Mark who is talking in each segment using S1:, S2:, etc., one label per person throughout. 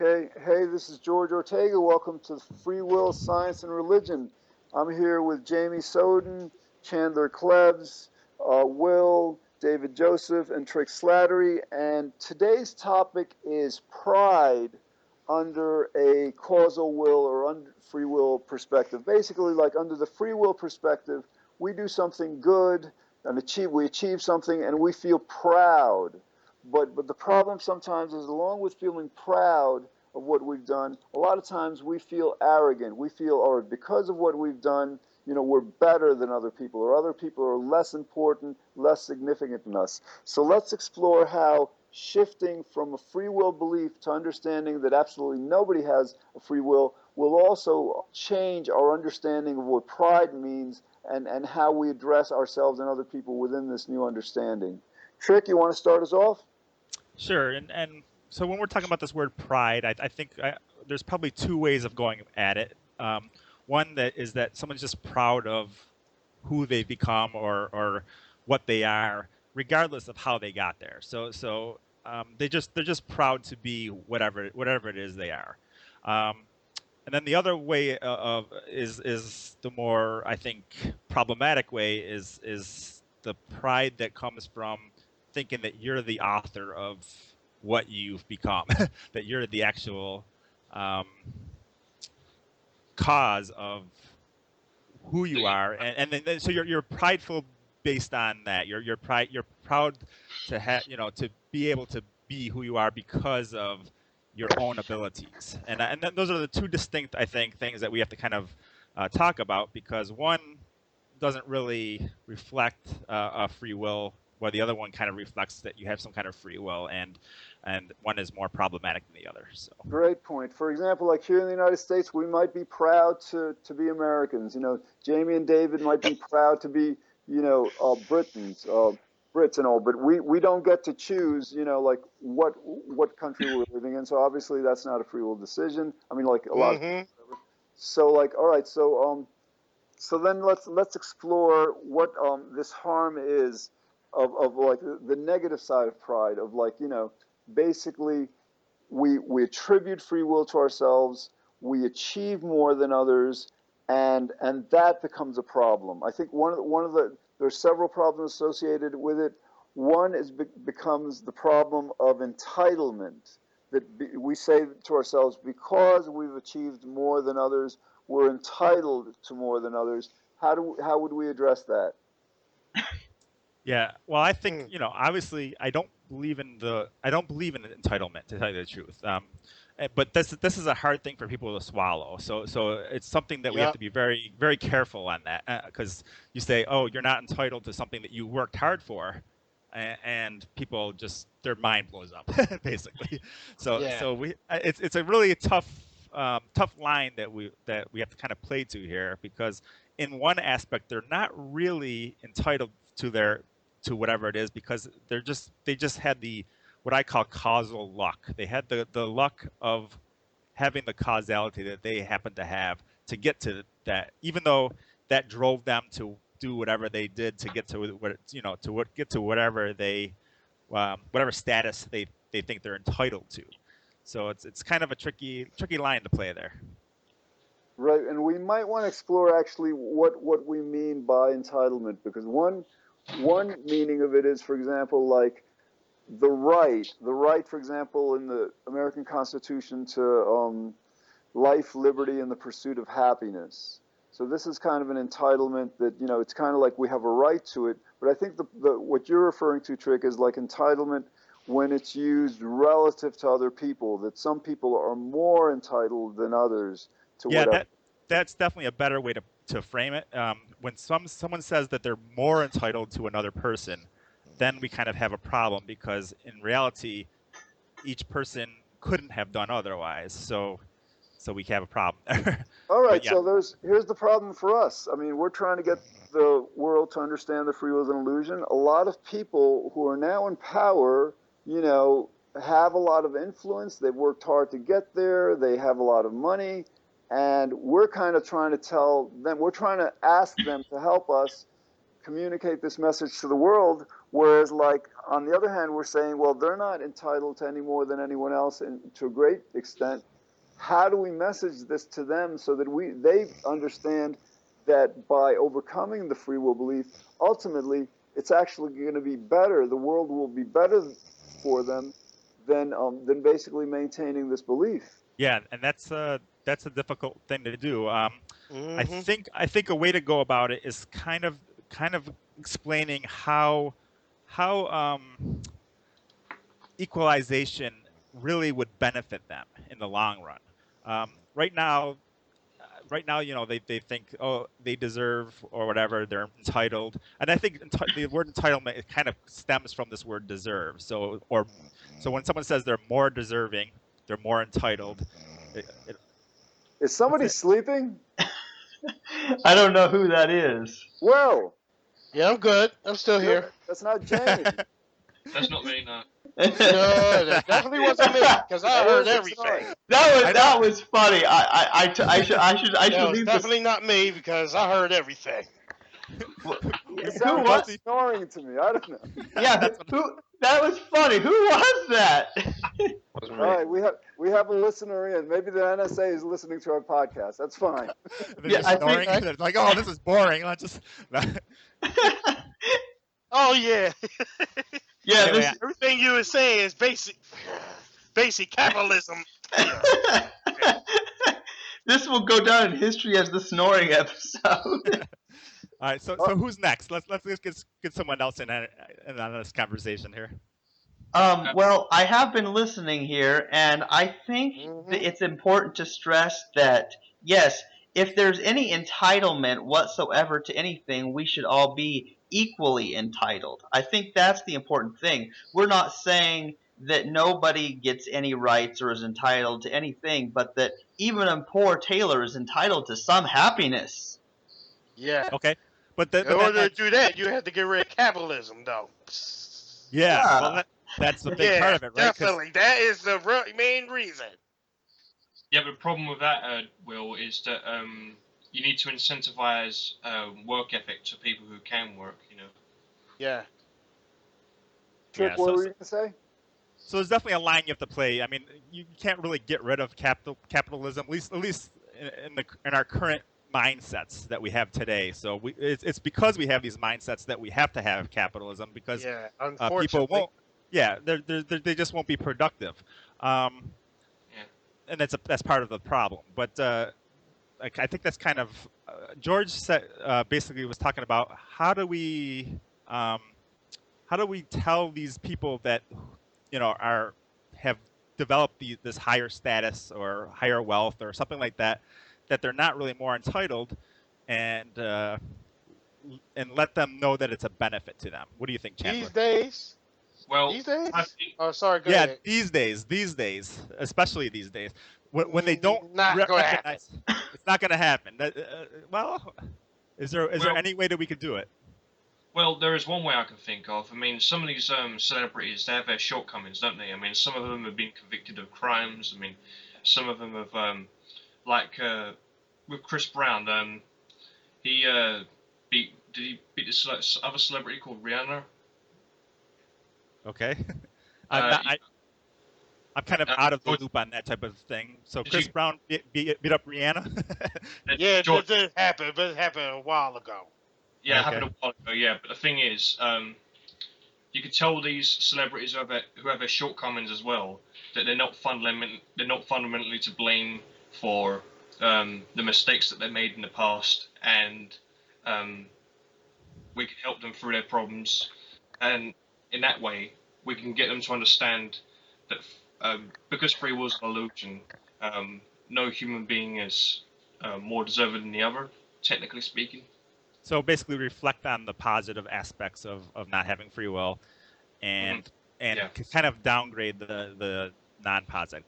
S1: Okay, hey, this is George Ortega. Welcome to Free Will, Science, and Religion. I'm here with Jamie Soden, Chandler Klebs, Will, David Joseph, and Trick Slattery. And today's topic is pride under a causal will or under free will perspective. Basically, like under the free will perspective, we do something good and we achieve something and we feel proud. But the problem sometimes is, along with feeling proud of what we've done, a lot of times we feel arrogant. We feel, or because of what we've done, we're better than other people, or other people are less important, less significant than us. So let's explore how shifting from a free will belief to understanding that absolutely nobody has a free will also change our understanding of what pride means, and how we address ourselves and other people within this new understanding. Trick, you want to start us off?
S2: Sure, and so when we're talking about this word pride, I think there's probably two ways of going at it. One that is that someone's just proud of who they've become or what they are, regardless of how they got there. So they're just proud to be whatever it is they are. And then the other way of is the more, I think, problematic way is the pride that comes from thinking that you're the author of what you've become, that you're the actual um, cause of who you are, and so you're prideful based on that. You're proud to have, to be able to be who you are because of your own abilities, and then those are the two distinct, I think, things that we have to kind of talk about, because one doesn't really reflect a free will, while the other one kind of reflects that you have some kind of free will, and one is more problematic than the other. So
S1: Great point. For example, like here in the United States, we might be proud to be Americans. Jamie and David might be proud to be, Britons, Brits and all, but we don't get to choose, like what country we're living in. So obviously that's not a free will decision. I mean, like a lot of,
S3: Hmm.
S1: so like, all right, so then let's explore what this harm is of like the negative side of pride, of like, basically we attribute free will to ourselves, we achieve more than others, and that becomes a problem. I think one of the there's several problems associated with it. One is becomes the problem of entitlement, that we say to ourselves, because we've achieved more than others, we're entitled to more than others. How would we address that?
S2: yeah, well, I think,
S3: Hmm.
S2: obviously, I don't believe in entitlement, to tell you the truth. But this is a hard thing for people to swallow. So it's something that we have
S3: Yeah.
S2: to be very very careful on, that, because you say, oh, you're not entitled to something that you worked hard for, and people just, their mind blows up, basically.
S3: Yeah.
S2: It's a really tough line that we have to kind of play to here, because in one aspect they're not really entitled to whatever it is, because they just had the, what I call, causal luck. They had the luck of having the causality that they happen to have to get to that, even though that drove them to do whatever they did to get to what, get to whatever whatever status they think they're entitled to. So it's kind of a tricky line to play there.
S1: Right, and we might want to explore actually what we mean by entitlement, because one meaning of it is, for example, like the right, for example, in the American Constitution to life, liberty, and the pursuit of happiness. So this is kind of an entitlement that, it's kind of like we have a right to it. But I think the what you're referring to, Trick, is like entitlement when it's used relative to other people, that some people are more entitled than others to
S2: Yeah,
S1: whatever.
S2: that's definitely a better way to frame it. When someone says that they're more entitled to another person, then we kind of have a problem, because in reality, each person couldn't have done otherwise. So we have a problem there.
S1: All
S2: But
S1: right,
S2: yeah,
S1: so here's the problem for us. I mean, we're trying to get the world to understand the free will is an illusion. A lot of people who are now in power, have a lot of influence. They've worked hard to get there. They have a lot of money, and we're kind of trying to tell them. We're trying to ask them to help us communicate this message to the world. Whereas, like, on the other hand, we're saying, well, they're not entitled to any more than anyone else, and to a great extent. How do we message this to them so that they understand that by overcoming the free will belief, ultimately, it's actually going to be better. The world will be better for them than basically maintaining this belief.
S2: Yeah, and that's a difficult thing to do.
S3: Mm-hmm.
S2: I think a way to go about it is kind of explaining how equalization really would benefit them in the long run. Right now, you know, they think, oh, they deserve or whatever, they're entitled, and I think the word entitlement, it kind of stems from this word deserve. So when someone says they're more deserving, they're more entitled. It,
S1: Is
S2: what's
S1: somebody
S2: it?
S1: sleeping?
S4: I don't know who that is.
S1: Well,
S3: Yeah, I'm good. I'm still
S1: good.
S3: here.
S1: That's not Jamie.
S5: That's not me, no.
S3: No, that definitely wasn't me because I
S1: That
S3: heard
S1: is his
S3: everything.
S1: noise.
S2: I know.
S4: That was funny. I
S3: That
S4: should
S3: was
S4: leave this.
S3: definitely not me because I heard everything.
S1: It
S4: Who
S1: sounded like
S4: was?
S1: snoring to me. I don't know.
S4: Yeah,
S2: That's what.
S4: who? That was funny. Who was that?
S3: Wasn't
S1: All
S3: me.
S1: right, we have a listener in. Maybe the NSA is listening to our podcast. That's fine.
S2: They're
S4: Yeah,
S2: just
S4: I
S2: snoring.
S4: think.
S2: They're like, oh, this is boring. Let's just.
S3: Oh yeah,
S4: Yeah,
S2: Anyway,
S4: this.
S3: everything you were saying is basic capitalism. Yeah.
S4: This will go down in history as the snoring episode.
S2: all right. So who's next? Let's get someone else in on this conversation here.
S4: Well, I have been listening here, and I think
S3: Mm-hmm.
S4: that it's important to stress that, yes, if there's any entitlement whatsoever to anything, we should all be equally entitled. I think that's the important thing. We're not saying that nobody gets any rights or is entitled to anything, but that even a poor tailor is entitled to some happiness.
S3: Yeah.
S2: Okay,
S3: In order to do that, you have to get rid of capitalism, though.
S2: yeah. Well,
S4: Yeah.
S2: that's the big part
S3: Yeah,
S2: of it, right? Because
S3: definitely. That is the main reason.
S5: Yeah, but the problem with that, Will, is that you need to incentivize work ethic to people who can work. You know.
S3: Yeah.
S1: Trick,
S2: yeah.
S1: what were you gonna say?
S2: So there's definitely a line you have to play. I mean, you can't really get rid of capitalism, at least in our current mindsets that we have today. So it's because we have these mindsets that we have to have capitalism because
S3: Yeah.
S2: people
S3: Unfortunately.
S2: won't. Yeah, they just won't be productive,
S5: Yeah.
S2: and that's part of the problem. But like, I think that's kind of George said, basically was talking about um, how do we tell these people that, you know, are have developed this higher status or higher wealth or something like that, that they're not really more entitled, and let them know that it's a benefit to them. What do you think,
S3: These
S2: Chandler?
S3: days.
S5: Well,
S3: These days.
S5: I think
S3: Oh, sorry. Go
S2: Yeah,
S3: ahead.
S2: these days, especially these days, when they don't
S3: Not gonna happen.
S2: recognize, it's not going to happen. Well, is there
S5: well,
S2: any way that we could do it?
S5: well, there is one way I can think of. I mean, some of these celebrities, they have their shortcomings, don't they? I mean, some of them have been convicted of crimes. I mean, some of them have, like with Chris Brown, he did he beat this other celebrity called Rihanna?
S2: Okay, I'm
S5: Uh,
S2: not. I'm kind of out of the
S5: George,
S2: loop on that type of thing. So
S5: did
S2: Chris
S5: you,
S2: Brown beat up Rihanna.
S3: Yeah,
S5: George,
S3: it did happen, but it happened a while ago.
S5: yeah, it
S2: Okay.
S5: happened a while ago. Yeah, but the thing is, you could tell these celebrities who have their shortcomings as well that they're not fundamentally to blame for the mistakes that they made in the past, and um, we can help them through their problems, and in that way we can get them to understand that because free will is an illusion, no human being is more deserving than the other, technically speaking.
S2: So basically, reflect on the positive aspects of not having free will,
S5: Hmm.
S2: and
S5: Yeah.
S2: kind of downgrade the non-positive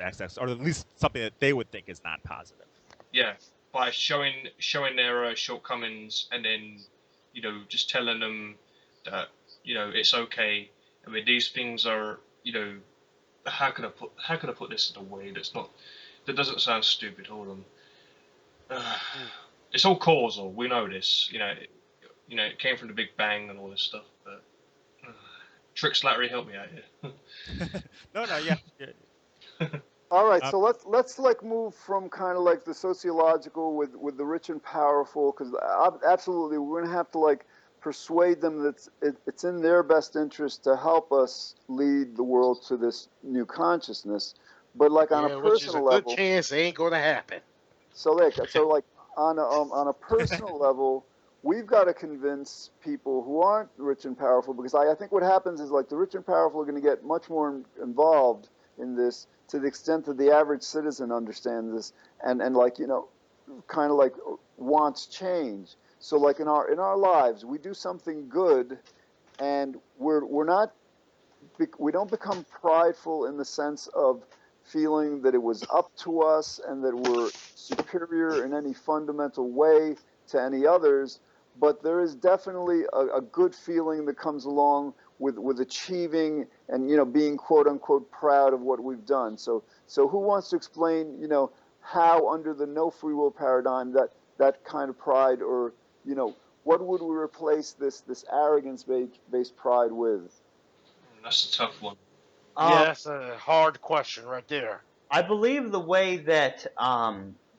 S2: aspects, or at least something that they would think is non-positive.
S5: Yeah, by showing their shortcomings, and then just telling them that it's okay. I mean, these things are how can I put this in a way that doesn't sound stupid. Hold on.
S3: Mm.
S5: It's all causal. We know this. It came from the Big Bang and all this stuff. But Trick Slattery, help me out here.
S2: No, yeah.
S1: All right,
S2: Uh,
S1: so let's like move from kind of like the sociological with the rich and powerful, because absolutely we're gonna have to like persuade them that it's in their best interest to help us lead the world to this new consciousness. But like on a
S3: Yeah, which is a
S1: personal
S3: good
S1: level,
S3: chance ain't gonna happen.
S1: so like on a personal level, we've got to convince people who aren't rich and powerful, because I think what happens is like the rich and powerful are going to get much more involved in this to the extent that the average citizen understands this and like kind of like wants change. So like in our lives, we do something good, and we're not we don't become prideful in the sense of feeling that it was up to us and that we're superior in any fundamental way to any others, but there is definitely a good feeling that comes along with achieving and being quote unquote proud of what we've done. So who wants to explain how under the no free will paradigm that kind of pride, or what would we replace this arrogance based pride with?
S5: That's a tough one.
S3: Yeah,
S4: Um,
S3: that's a hard question right there.
S4: I believe the way that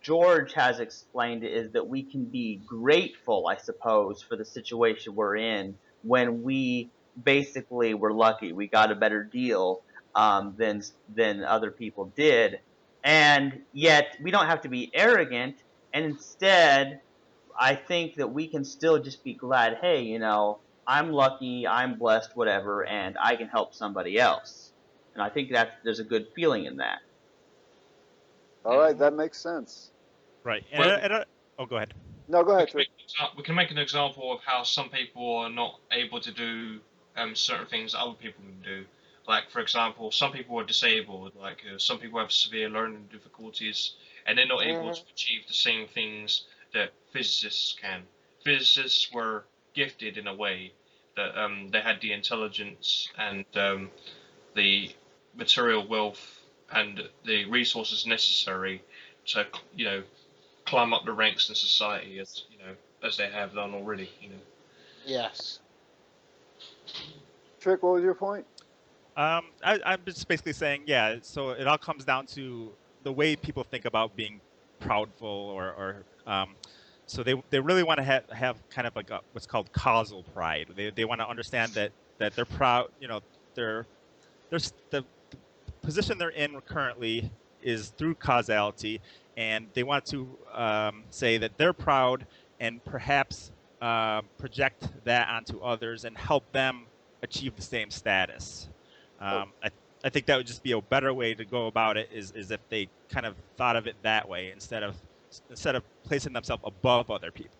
S4: George has explained it is that we can be grateful, I suppose, for the situation we're in when we basically were lucky. We got a better deal than other people did, and yet we don't have to be arrogant. And instead, I think that we can still just be glad. Hey, I'm lucky, I'm blessed, whatever, and I can help somebody else. And I think that there's a good feeling in that.
S1: All right,
S5: Mhm.
S1: that makes sense.
S2: right.
S5: Well,
S2: Oh, go ahead.
S1: No, go
S5: we
S1: ahead,
S5: can
S1: Trick.
S5: we can make an example of how some people are not able to do certain things that other people can do. Like, for example, some people are disabled. Like, some people have severe learning difficulties, and they're not able to
S3: Hmm.
S5: achieve the same things that physicists can. Physicists were gifted in a way that they had the intelligence and the material wealth and the resources necessary to, climb up the ranks in society, as they have done already.
S3: Yes.
S1: Trick, what was your point?
S2: I'm just basically saying, yeah. So it all comes down to the way people think about being proudful, or so they really want to have kind of like what's called causal pride. They want to understand that they're proud. The position they're in currently is through causality, and they want to say that they're proud and perhaps project that onto others and help them achieve the same status.
S1: Oh,
S2: I think that would just be a better way to go about it, is if they kind of thought of it that way instead of placing themselves above other people.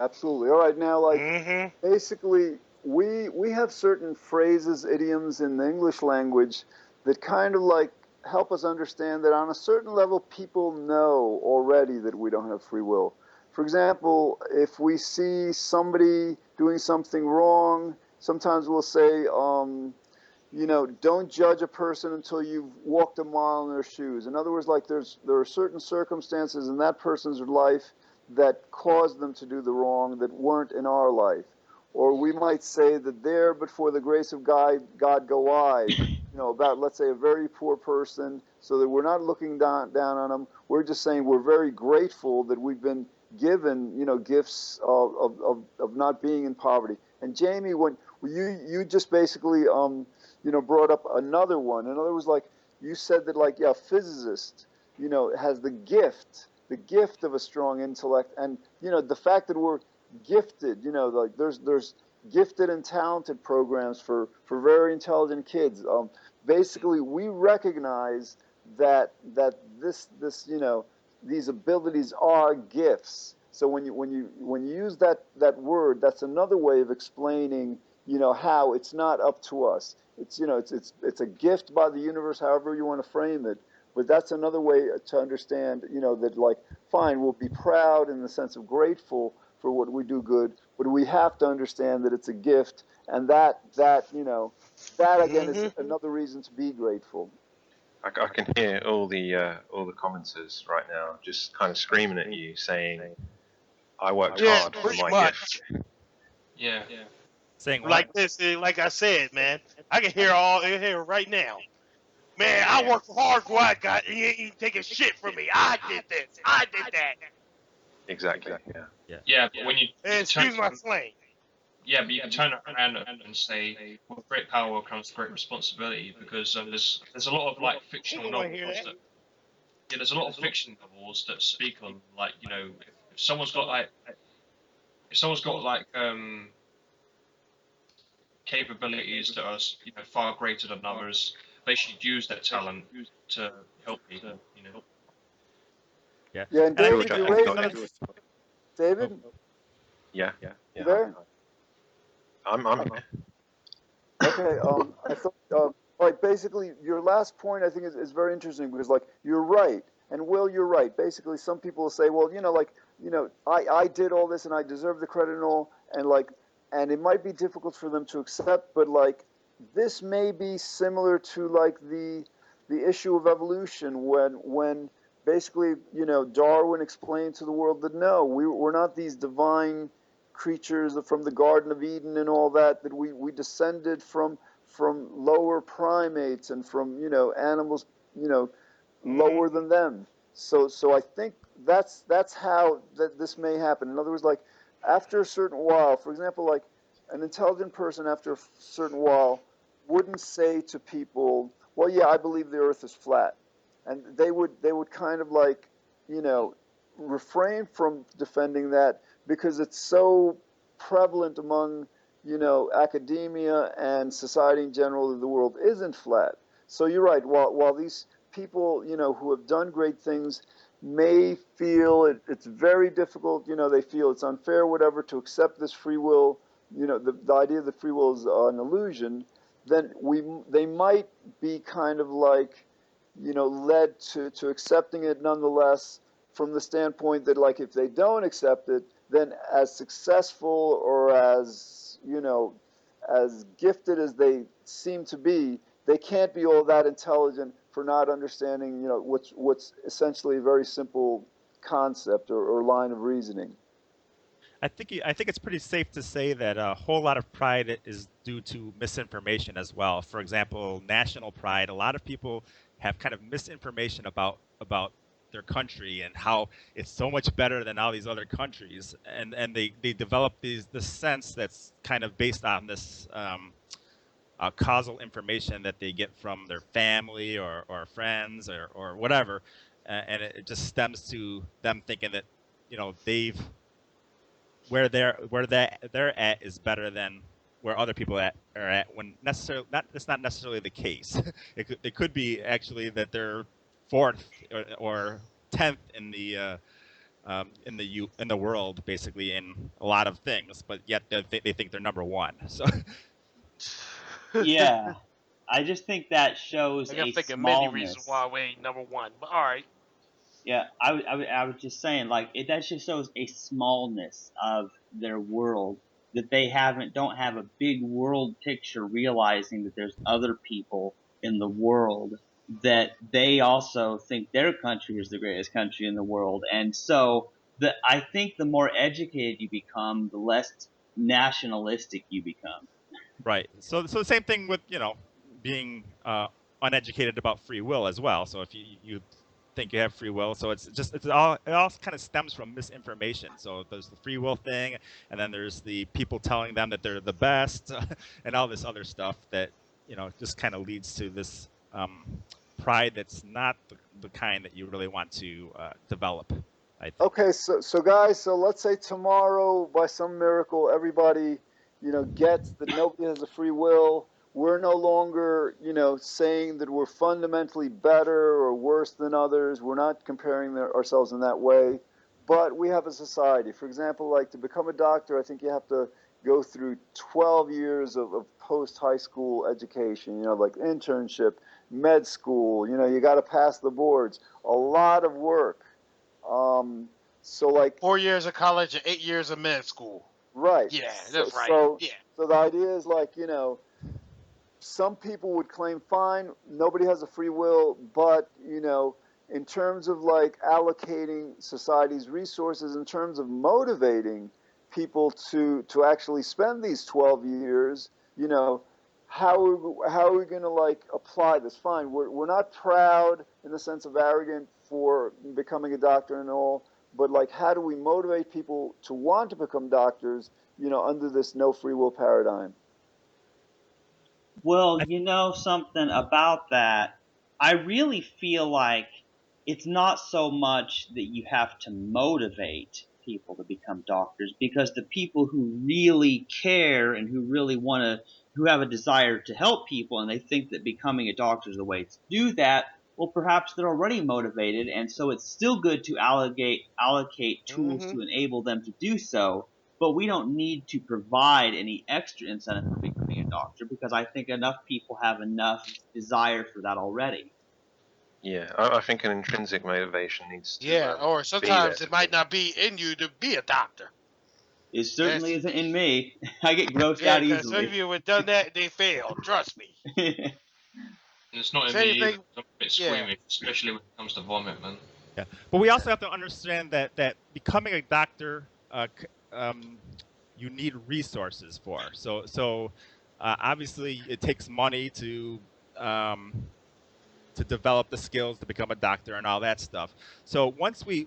S1: absolutely. All right, now like
S3: Hmm.
S1: basically we have certain phrases, idioms in the English language that kind of like help us understand that on a certain level people know already that we don't have free will. For example, if we see somebody doing something wrong, sometimes we'll say, don't judge a person until you've walked a mile in their shoes. In other words, like there are certain circumstances in that person's life that caused them to do the wrong that weren't in our life. Or we might say that there, but for the grace of God go I. About, let's say, a very poor person, so that we're not looking down on them. We're just saying we're very grateful that we've been given, gifts of not being in poverty. And Jamie, when you just basically brought up another one. In other words, like you said that like yeah, a physicist, has the gift of a strong intellect, and the fact that we're gifted, like there's gifted and talented programs for very intelligent kids. Basically, we recognize that this these abilities are gifts. So when you use that word, that's another way of explaining how it's not up to us. It's a gift by the universe, however you want to frame it. But that's another way to understand, that like, fine, we'll be proud in the sense of grateful for what we do good, but we have to understand that it's a gift, and that again is
S3: Hmm.
S1: another reason to be grateful.
S6: I can hear all the commenters right now just kind of screaming at you, saying, "I worked
S3: Yeah,
S6: hard for
S3: pretty
S6: my gift."
S3: much.
S5: Yeah.
S2: Saying what?
S3: Like this, like I said, man, I can hear all in here right now. Man, I worked hard for what I got, and you ain't taking shit from me. I did this. I did that.
S6: Exactly. Yeah.
S2: Yeah.
S5: Yeah, but when you can turn,
S3: Excuse my slang.
S5: yeah, but you can turn it around and say, with great power comes great responsibility, because there's a lot of like
S3: He
S5: fictional
S3: don't want to hear
S5: novels
S3: that.
S5: that yeah, there's a lot of fiction novels that speak on, like, you know, if someone's got like capabilities that are, you know, far greater than others, they should use that talent to help people, you know.
S2: Yeah.
S1: Yeah, and
S2: And I
S1: David,
S2: think
S6: George,
S1: you
S6: I think
S1: raised
S2: another.
S1: David,
S2: Oh,
S6: yeah,
S1: you
S6: yeah.
S1: there?
S6: I'm here.
S1: Okay, I thought, like, basically, your last point I think is very interesting because, like, you're right, and Will, you're right. Basically, some people will say, well, like, I did all this and I deserve the credit and all, and like, and it might be difficult for them to accept, but like, this may be similar to like the issue of evolution when basically, Darwin explained to the world that no, we're not these divine creatures from the Garden of Eden and all that, that we descended from lower primates and from, animals, you know,
S3: Hmm.
S1: lower than them. So I think that's how this may happen. In other words, like after a certain while, for example, like an intelligent person after a certain while wouldn't say to people, "Well, yeah, I believe the Earth is flat," and they would kind of like, you know, refrain from defending that because it's so prevalent among, academia and society in general that the world isn't flat. So you're right. While these people, who have done great things may feel it's very difficult, they feel it's unfair, whatever, to accept this free will, the idea that free will is an illusion, then they might be kind of like, led to accepting it nonetheless from the standpoint that, like, if they don't accept it, then as successful or as, as gifted as they seem to be, they can't be all that intelligent for not understanding, what's essentially a very simple concept or line of reasoning.
S2: I think it's pretty safe to say that a whole lot of pride is due to misinformation as well. For example, national pride. A lot of people have kind of misinformation about their country and how it's so much better than all these other countries, and they develop this sense that's kind of based on this causal information that they get from their family or friends or whatever, and it just stems to them thinking that they've where they're at is better than where other people are at when necessarily not it's not necessarily the case. It could be actually that they're fourth or 10th in the world basically in a lot of things, but yet they think they're number one. So
S4: Yeah, I just think that shows
S3: I can
S4: a
S3: think of many reasons
S4: smallness.
S3: why we ain't number one. But all right.
S4: Yeah, I was just saying, like, that just shows a smallness of their world, that they don't have a big world picture, realizing that there's other people in the world that they also think their country is the greatest country in the world. And so I think the more educated you become, the less nationalistic you become.
S2: right. So the same thing with being uneducated about free will as well. So if you think you have free will, so it all kind of stems from misinformation. So there's the free will thing, and then there's the people telling them that they're the best, and all this other stuff that just kind of leads to this pride that's not the kind that you really want to develop, I think.
S1: Okay, so guys, so let's say tomorrow, by some miracle, everybody, gets that nobody has a free will. We're no longer, saying that we're fundamentally better or worse than others. We're not comparing ourselves in that way, but we have a society. For example, like to become a doctor, I think you have to go through 12 years of post-high school education, like internship, med school, you got to pass the boards. A lot of work. So like,
S3: 4 years of college and 8 years of med school.
S1: right.
S3: Yeah,
S1: So
S3: that's right.
S1: so
S3: Yeah.
S1: so the idea is like, some people would claim, fine, nobody has a free will, but in terms of like allocating society's resources, in terms of motivating people to actually spend these 12 years, you know, how are we going to like apply this? Fine, we're not proud in the sense of arrogant for becoming a doctor and all, but like how do we motivate people to want to become doctors, you know, under this no free will paradigm?
S4: Well,
S2: I,
S4: you know something about that. I really feel like it's not so much that you have to motivate people to become doctors, because the people who really care and who really want to, who have a desire to help people, and they think that becoming a doctor is the way to do that, well, perhaps they're already motivated, and so it's still good to allocate tools
S3: Mm-hmm.
S4: to enable them to do so. But we don't need to provide any extra incentive for becoming a doctor, because I think enough people have enough desire for that already.
S6: Yeah, I think an intrinsic motivation needs to
S3: Yeah, or
S6: be there
S3: sometimes
S6: to
S3: it might
S6: be.
S3: not be in you to be a doctor.
S4: It certainly
S3: That's
S4: isn't in me. I get grossed
S3: yeah,
S4: out
S3: because some of
S4: easily.
S3: you have done that, they failed. Trust me.
S5: And it's not in
S3: Say
S5: me either.
S3: anything,
S5: 'Cause I'm a bit
S3: yeah.
S5: squeamish, especially when it comes to vomit, man.
S2: yeah, but we also have to understand that becoming a doctor, you need resources for. So obviously it takes money um, to develop the skills to become a doctor and all that stuff. So once we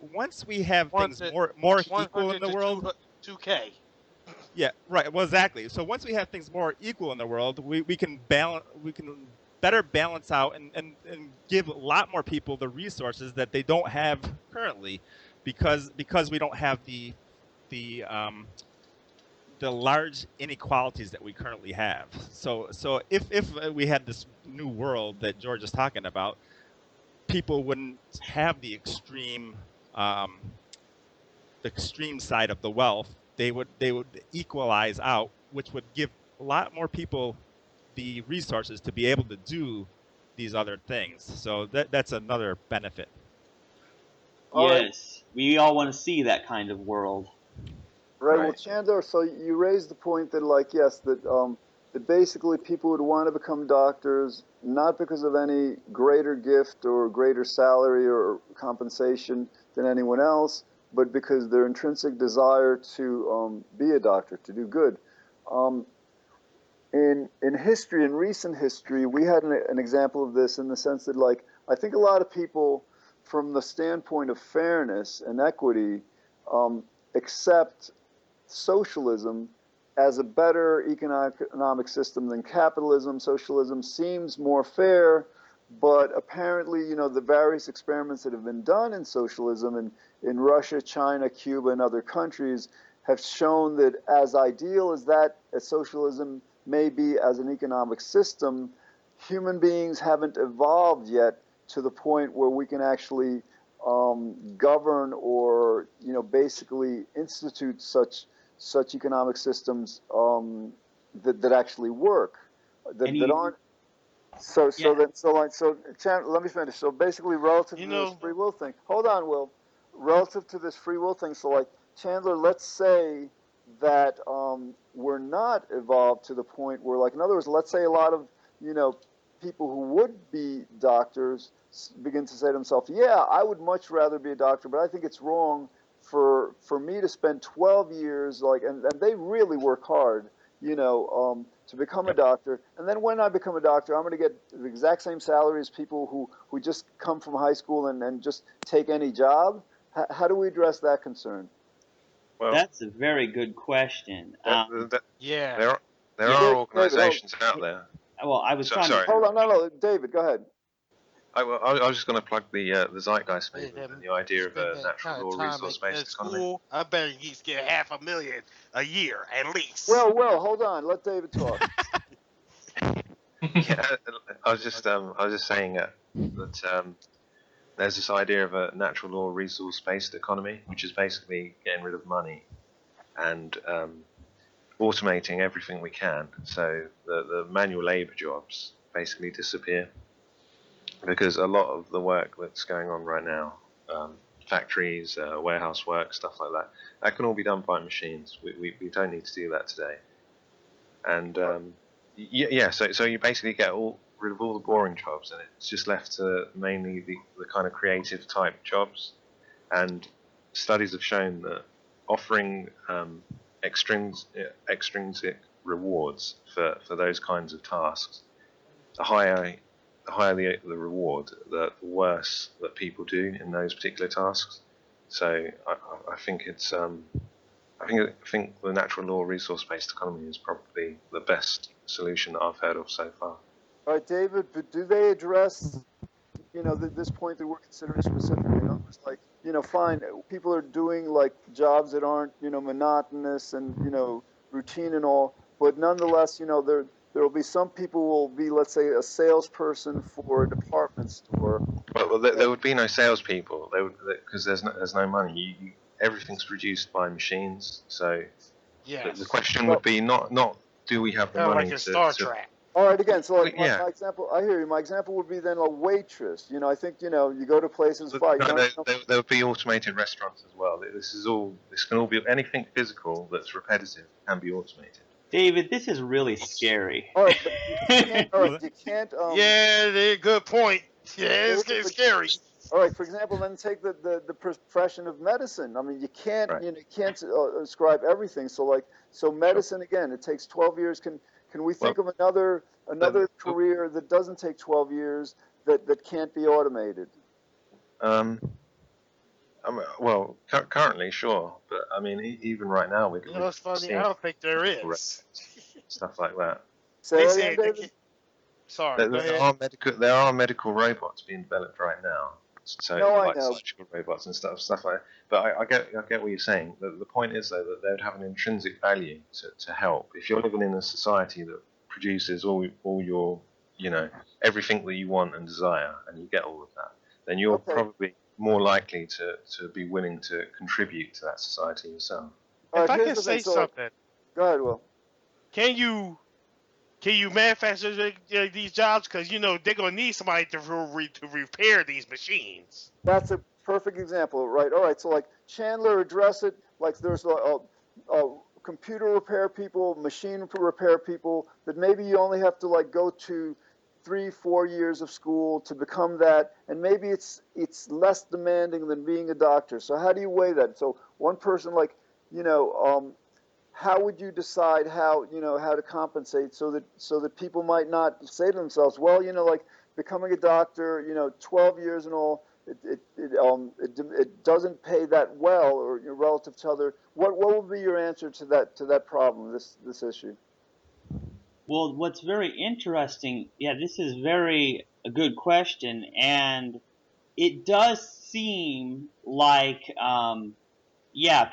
S2: have
S3: One
S2: things
S3: to
S2: more equal in
S3: 100
S2: the
S3: to
S2: world.
S3: 2K.
S2: Yeah, right. Well, exactly. So once we have things more equal in the world, we can balance, we can better balance out and give a lot more people the resources that they don't have currently, because we don't have the um, the large inequalities that we currently have. So if we had this new world that George is talking about, people wouldn't have um, the extreme side of the wealth. They would equalize out, which would give a lot more people the resources to be able to do these other things. So that's another benefit.
S1: All right.
S4: Yes, we all want to see that kind of world.
S1: Right. Well,
S6: Right.
S1: Chandler, so you raised the point that, like, yes, that basically people would want to become doctors not because of any greater gift or greater salary or compensation than anyone else, but because their intrinsic desire to be a doctor, to do good. Um, in history, in recent history, we had an example of this in the sense that, like, I think a lot of people, from the standpoint of fairness and equity, accept socialism as a better economic system than capitalism. Socialism seems more fair, but apparently, you know, the various experiments that have been done in socialism in Russia, China, Cuba, and other countries have shown that as ideal as that as socialism may be as an economic system, human beings haven't evolved yet to the point where we can actually govern or, you know, basically institute such economic systems that actually work,
S4: And
S1: that
S4: you,
S1: aren't so
S4: yeah,
S1: so that so like so let me finish. So basically, relative
S3: You
S1: to this
S3: know,
S1: free will thing, hold on, Will. Relative to this free will thing, so like Chandler, let's say that we're not evolved to the point where, like, in other words, let's say a lot of, you know, people who would be doctors begin to say to themselves, yeah, I would much rather be a doctor, but I think it's wrong for me to spend 12 years, like, and they really work hard, you know, to become a
S2: Yep.
S1: doctor. And then when I become a doctor, I'm going to get the exact same salary as people who just come from high school and just take any job. How do we address that concern?
S6: Well,
S4: that's a very good question.
S6: there, there,
S3: yeah.
S6: there are there
S4: Yeah,
S6: are
S1: David, hold,
S6: organisations out there.
S4: well, I was
S6: So
S4: trying to.
S6: sorry.
S1: hold on, no, David, go ahead.
S6: I was just going to plug the Zeitgeist
S3: Hey,
S6: movement and
S3: them
S6: the idea of
S3: spend
S6: a
S3: that
S6: natural
S3: kind of
S6: law
S3: time
S6: resource
S3: at
S6: based economy.
S3: school. I bet he's get 500,000 a year at least.
S1: Well, hold on, let David talk.
S6: Yeah, I was just saying that there's this idea of a natural law resource based economy, which is basically getting rid of money and automating everything we can. So the manual labor jobs basically disappear because a lot of the work that's going on right now, factories, warehouse work, stuff like that, that can all be done by machines. We don't need to do that today. And yeah, so you basically get rid of all the boring jobs, and it's just left to mainly the kind of creative type jobs. And studies have shown that offering extrinsic rewards for those kinds of tasks, the higher the reward, the worse that people do in those particular tasks. So I think it's I think the natural law resource based economy is probably the best solution that I've heard of so far.
S1: All right, David, but do they address, this point that we're considering specifically? In other words, like, fine, people are doing like jobs that aren't, monotonous and, routine and all, but nonetheless, there will be some people who will be, let's say, a salesperson for a department store.
S6: Well, there would be no salespeople. Because there's no money. Everything's produced by machines. So
S3: Yes.
S6: the question would be not do we have the
S3: Kind of
S6: money
S3: like in
S6: to
S3: Star Trek.
S1: All right, again, so like
S6: yeah.
S1: my example, I hear you. My example would be then a waitress. I think, you go to places,
S6: No,
S1: fine.
S6: there would be automated restaurants as well. This can all be anything physical that's repetitive can be automated.
S4: David, this is really scary.
S1: All right, but you can't.
S3: Yeah, good point. Yeah, it's getting scary.
S1: All right, for example, then take the profession of medicine. I mean, you can't
S6: Right.
S1: you can't ascribe everything. So medicine again, it takes 12 years. Can we think of another career that doesn't take 12 years that can't be automated?
S6: Currently, sure, but I mean, even right now, we
S3: It's funny. I don't think there is.
S6: stuff like that.
S1: Say
S3: They
S1: that
S3: said,
S1: again, David?
S3: sorry, go ahead.
S6: There are medical robots being developed right now. So
S1: No, I
S6: like
S1: know.
S6: surgical robots and stuff like that. But I get what you're saying. The point is though that they would have an intrinsic value to help. If you're living in a society that produces all your everything that you want and desire, and you get all of that, then you're probably more likely to be willing to contribute to that society yourself.
S3: If I can say something,
S1: go ahead, Will.
S3: Can you manufacture these jobs? Because they're gonna need somebody to repair these machines.
S1: That's a perfect example, right? All right, so like Chandler address it like there's a computer repair people, machine repair people that maybe you only have to like go to 3-4 years of school to become that, and maybe it's less demanding than being a doctor. So how do you weigh that? So one person like how would you decide how to compensate so that people might not say to themselves, well, like becoming a doctor, 12 years and all, it doesn't pay that well or relative to other. What would be your answer to that problem, this issue?
S4: Well, what's very interesting, this is a good question, and it does seem like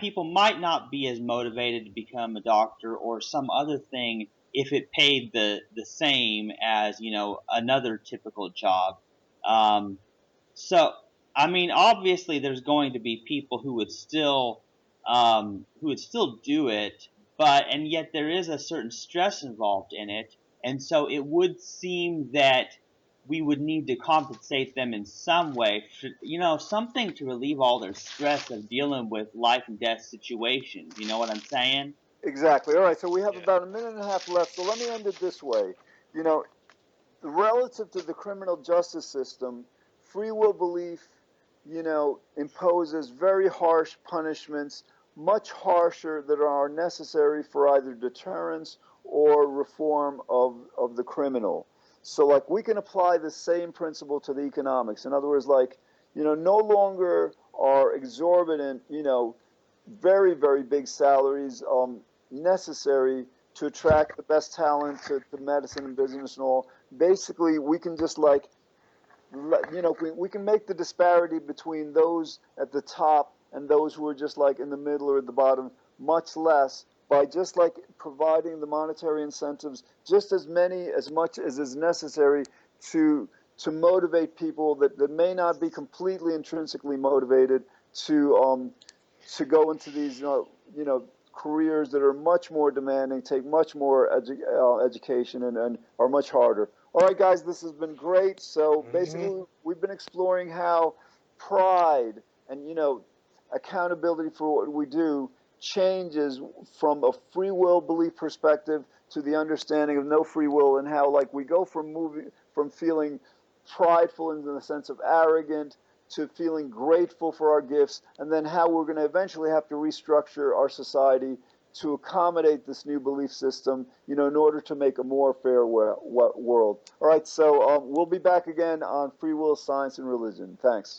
S4: people might not be as motivated to become a doctor or some other thing if it paid the same as another typical job. So I mean, obviously, there's going to be people who would still do it, and yet there is a certain stress involved in it, and so it would seem that we would need to compensate them in some way, something to relieve all their stress of dealing with life and death situations. You know what I'm saying?
S1: Exactly. All right. So we have about a minute and a half left. So let me end it this way. Relative to the criminal justice system, free will belief, imposes very harsh punishments, much harsher that are necessary for either deterrence or reform of the criminal. So like we can apply the same principle to the economics. In other words, like, no longer are exorbitant, very, very big salaries necessary to attract the best talent to medicine and business and all. Basically, we can just like, we can make the disparity between those at the top and those who are just like in the middle or at the bottom much less by just like providing the monetary incentives just as much as is necessary to motivate people that may not be completely intrinsically motivated to go into these careers that are much more demanding, take much more education, and are much harder. All right, guys, this has been great. So basically, we've been exploring how pride and accountability for what we do changes from a free will belief perspective to the understanding of no free will, and how like we go from feeling prideful in the sense of arrogant to feeling grateful for our gifts, and then how we're going to eventually have to restructure our society to accommodate this new belief system, in order to make a more fair world. All right, so we'll be back again on free will, science, and religion. Thanks.